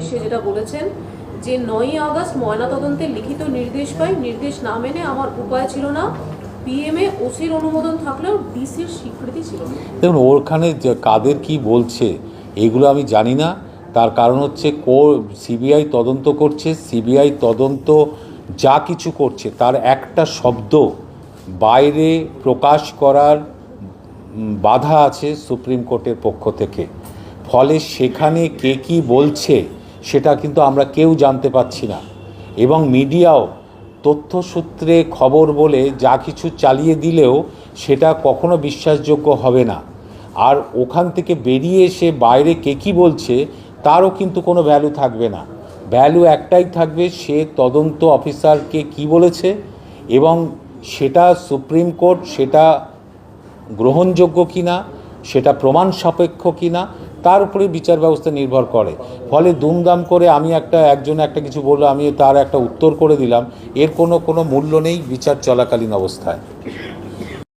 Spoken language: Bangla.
উদ্দেশ্যে যেটা বলেছেন যে 9ই আগস্ট ময়নাতদন্তের লিখিত নির্দেশ পাই, নির্দেশ না মেনে আমার উপায় ছিল না, পিএমএ ওসির অনুমোদন থাকলেও ডিসির স্বীকৃতি ছিল না। দেখুন, ওখানে যে কাদের কি বলছে এগুলো আমি জানি না। তার কারণ হচ্ছে সিবিআই তদন্ত করছে, সিবিআই তদন্ত যা কিছু করছে তার একটা শব্দ বাইরে প্রকাশ করার বাধা আছে সুপ্রিম কোর্টের পক্ষ থেকে। ফলে সেখানে কে কী বলছে সেটা কিন্তু আমরা কেউ জানতে পাচ্ছি না, এবং মিডিয়াও তথ্যসূত্রে খবর বলে যা কিছু চালিয়ে দিলেও সেটা কখনো বিশ্বাসযোগ্য হবে না। আর ওখান থেকে বেরিয়ে এসে বাইরে কে কী বলছে তারও কিন্তু কোনো ভ্যালু থাকবে না। ভ্যালু একটাই থাকবে, সে তদন্ত অফিসারকে কি বলেছে এবং সেটা সুপ্রিম কোর্ট সেটা গ্রহণযোগ্য কিনা, সেটা প্রমাণ সাপেক্ষ কিনা, তার উপরে বিচার ব্যবস্থা নির্ভর করে। ফলে দুমদাম করে আমি একজন একটা কিছু বললো, আমি তার একটা উত্তর করে দিলাম, এর কোনো মূল্য নেই বিচার চলাকালীন অবস্থায়।